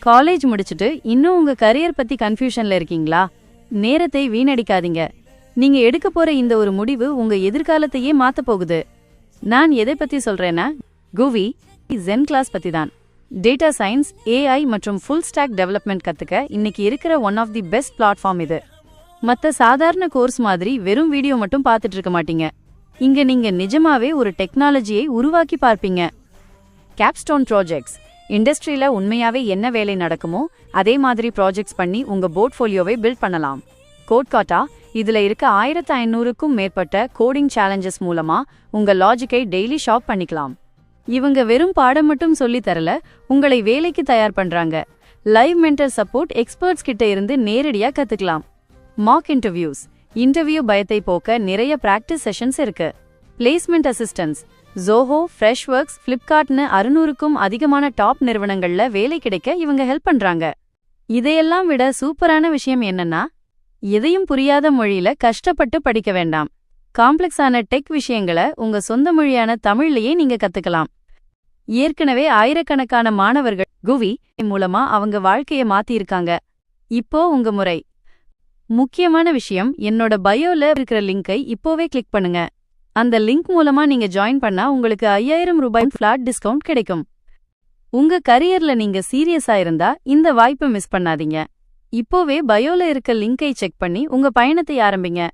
College முடிச்சிட்டு இன்னும் உங்க கரியர் பத்தி கன்ஃபியூஷன்ல இருக்கீங்களா? நேரத்தை வீணடிக்காதீங்க. நீங்க எடுக்க போற இந்த ஒரு முடிவு உங்க எதிர்காலத்தையே மாத்த போகுது. நான் எதை பத்தி சொல்றேன்னா, குவி ஜென் கிளாஸ் பத்தி தான். டேட்டா சயின்ஸ், ஏஐ மற்றும் ஃபுல் ஸ்டாக் டெவலப்மெண்ட் கத்துக்க இன்னைக்கு இருக்கிற one of the best platform இது. மத்த சாதாரண கோர்ஸ் மாதிரி வெறும் வீடியோ மட்டும் பார்த்துட்டு இருக்க மாட்டீங்க. இங்க நீங்க நிஜமாவே ஒரு டெக்னாலஜியை உருவாக்கி பார்ப்பீங்க. Capstone projects. இண்டஸ்ட்ரியில உண்மையாவே என்ன வேலை நடக்குமோ அதே மாதிரி ப்ராஜெக்ட்ஸ் பண்ணி உங்க போர்ட்ஃபோலியோவை பில்ட் பண்ணலாம். கோட்காட்டா இதுல இருக்க 1500க்கும் மேற்பட்ட கோடிங் சேலஞ்சஸ் மூலமா உங்க லாஜிக்கை டெய்லி ஷாப் பண்ணிக்கலாம். இவங்க வெறும் பாடம் மட்டும் சொல்லி தரல, உங்களை வேலைக்கு தயார் பண்றாங்க. லைவ் மென்டர் சப்போர்ட் எக்ஸ்பர்ட்ஸ் கிட்ட இருந்து நேரடியா கத்துக்கலாம். Mach interviews. இன்டர்வியூ பயத்தை போக்க நிறைய பிராக்டிஸ் செஷன்ஸ் இருக்கு. Placement assistance. ஜோஹோ, ஃப்ரெஷ்வொர்க்ஸ், ஃப்ளிப்கார்ட்னு 600க்கும் அதிகமான டாப் நிறுவனங்கள்ல வேலை கிடைக்க இவங்க ஹெல்ப் பண்றாங்க. இதையெல்லாம் விட சூப்பரான விஷயம் என்னன்னா, எதையும் புரியாத மொழியில கஷ்டப்பட்டு படிக்க வேண்டாம். காம்ப்ளெக்ஸான டெக் விஷயங்களை உங்க சொந்த மொழியான தமிழ்லயே நீங்க கத்துக்கலாம். ஏற்கனவே ஆயிரக்கணக்கான மாணவர்கள் குவி மூலமா அவங்க வாழ்க்கைய மாத்தியிருக்காங்க. இப்போ உங்க முறை. முக்கியமான விஷயம், என்னோட பயோல இருக்கிற லிங்கை இப்போவே கிளிக் பண்ணுங்க. அந்த லிங்க் மூலமா நீங்க ஜாயின் பண்ணா உங்களுக்கு 5000 ரூபாய் ஃபிளாட் டிஸ்கவுண்ட் கிடைக்கும். உங்க கரியர்ல நீங்க சீரியஸா இருந்தா இந்த வாய்ப்பை மிஸ் பண்ணாதீங்க. இப்போவே பயோல இருக்க லிங்கை செக் பண்ணி உங்க பயணத்தை ஆரம்பிங்க.